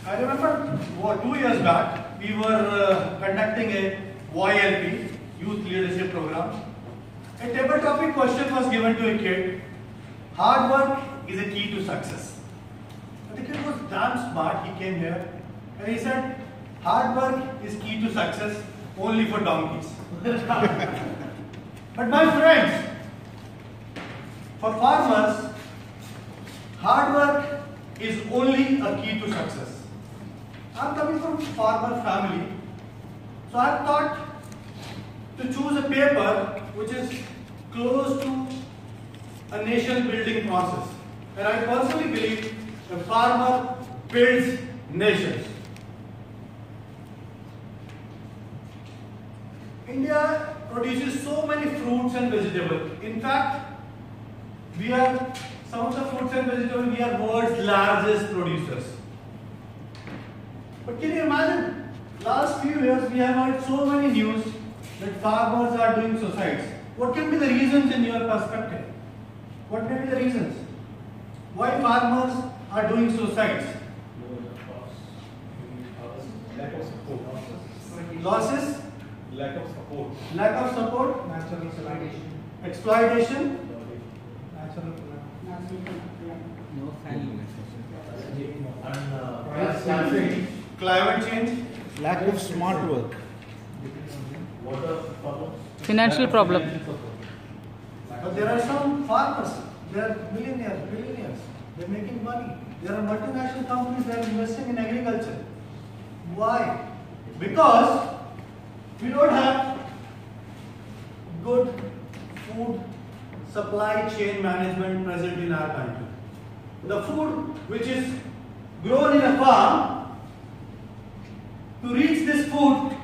I remember 2 years back, we were conducting a YLP, Youth Leadership Program. A table topic question was given to a kid. Hard work is a key to success. And the kid was damn smart. He came here and he said, hard work is key to success only for donkeys. But my friends, for farmers, hard work is only a key to success. I'm coming from a farmer family, so I thought to choose a paper which is close to a nation building process. And I personally believe a farmer builds nations. India produces so many fruits and vegetables. In fact, we are some of the fruits and vegetables, we are world's largest producers. But can you imagine, last few years we have heard so many news that farmers are doing suicides. What can be the reasons in your perspective? What may be the reasons? Why farmers are doing suicides? Lack of support. Losses? Lack of support. Lack of support? Natural exploitation. Exploitation? Natural Climate change? Lack of smart work. Financial problem. But there are some farmers, they are millionaires, billionaires, they are making money. There are multinational companies that are investing in agriculture. Why? Because we don't have good food supply chain management present in our country. The food which is grown in a farm, to reach this food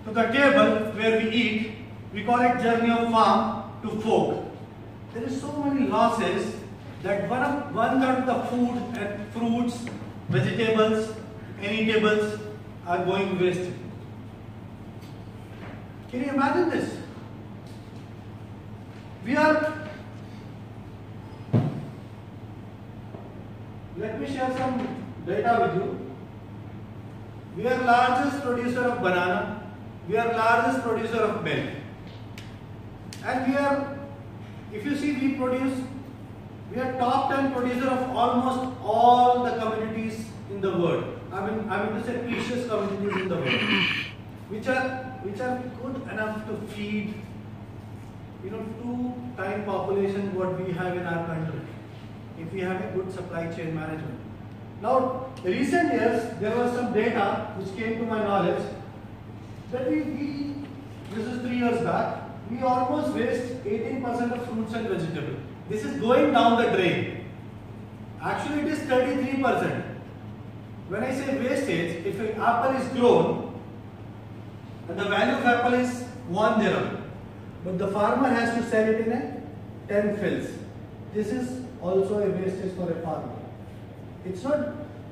to the table where we eat, we call it journey of farm to fork. There is so many losses that one third of the food and fruits, vegetables, any tables are going wasted. Can you imagine this? Let me share some data with you. We are largest producer of banana. We are largest producer of milk. And if you see, we are top 10 producer of almost all the communities in the world. I mean to say precious communities in the world, which are good enough to feed, 2 times population what we have in our country, if we have a good supply chain management. Now, in recent years, there was some data which came to my knowledge that this is 3 years back, we almost waste 18% of fruits and vegetables. This is going down the drain. Actually, it is 33%. When I say wastage, if an apple is grown, and the value of apple is 1 dirham, but the farmer has to sell it in a 10 fills. This is also a wastage for a farmer. It's not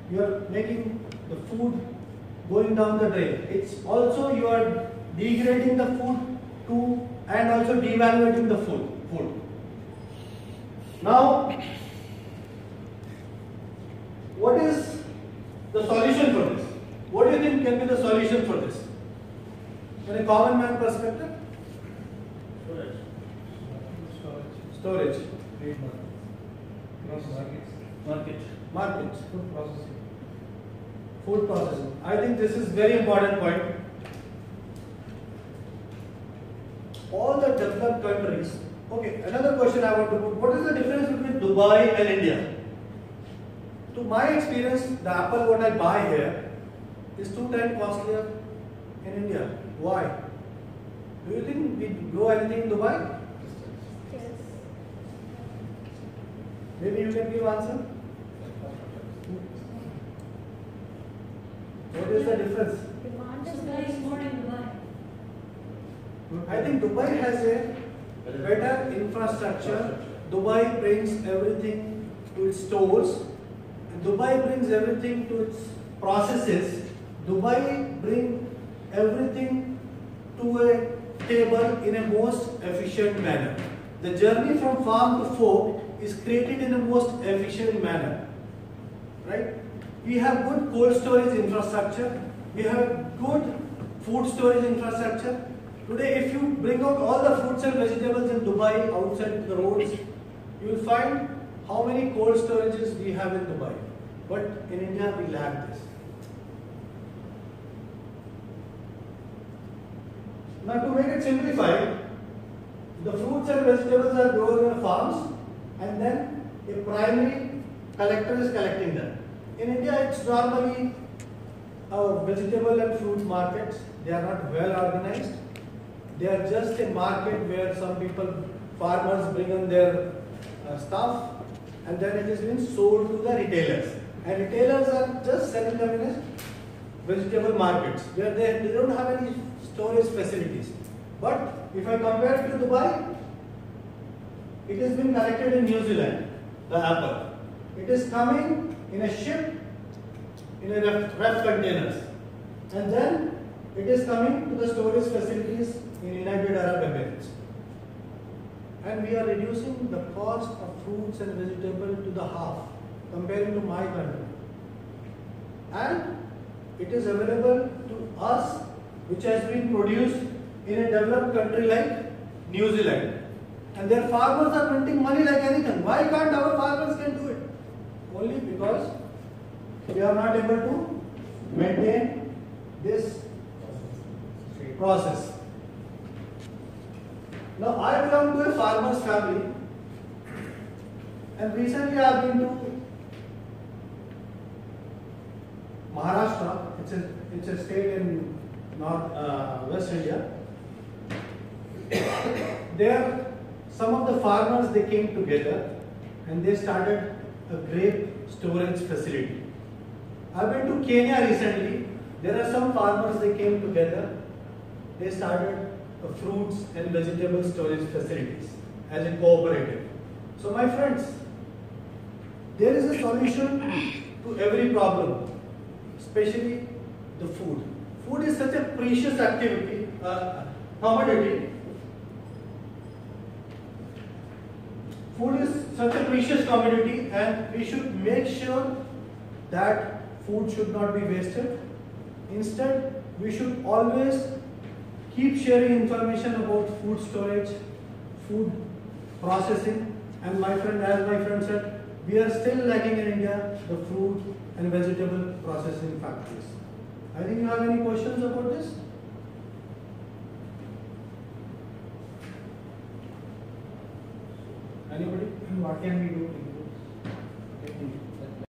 you are making the food going down the drain. It's also you are degrading the food and also devaluating the food. Now, what is the solution for this? What do you think can be the solution for this? In a common man perspective? Storage. Market. Food processing. I think this is very important point. All the developed countries. Okay, another question I want to put. What is the difference between Dubai and India? To my experience, the apple what I buy here is 2 times costlier in India. Why? Do you think we grow anything in Dubai? Yes. Maybe you can give answer. What is the difference? Demand is very more in Dubai. I think Dubai has a better infrastructure. Dubai brings everything to its stores. And Dubai brings everything to its processes. Dubai brings everything to a table in a most efficient manner. The journey from farm to fork is created in a most efficient manner. Right? We have good cold storage infrastructure. We have good food storage infrastructure. Today, if you bring out all the fruits and vegetables in Dubai outside the roads, you will find how many cold storages we have in Dubai. But in India, we lack this. Now, to make it simplified, the fruits and vegetables are grown in farms, and then a primary collector is collecting them. In India, it's normally vegetable and fruit markets. They are not well organized. They are just a market where some people, farmers bring in their stuff, and then it is being sold to the retailers. And retailers are just selling them in a vegetable markets where they don't have any storage facilities. But if I compare it to Dubai, it has been collected in New Zealand, the apple. It is coming in a ship, in a ref containers. And then it is coming to the storage facilities in United Arab Emirates. And we are reducing the cost of fruits and vegetables to the half, comparing to my country. And it is available to us, which has been produced in a developed country like New Zealand. And their farmers are printing money like anything. Why can't our farmers can do it? Only because we are not able to maintain this process. Now I belong to a farmer's family, and recently I have been to Maharashtra. It's a state in West India. There, some of the farmers, they came together and they started a grape storage facility. I've been to Kenya recently. There are some farmers, they came together. They started fruits and vegetable storage facilities as a cooperative. So my friends, there is a solution to every problem, especially the food. Food is such a precious commodity. Food is such a precious commodity, and we should make sure that food should not be wasted. Instead, we should always keep sharing information about food storage, food processing, and as my friend said, we are still lacking in India the fruit and vegetable processing factories. I think you have any questions about this? Anybody? What can we do?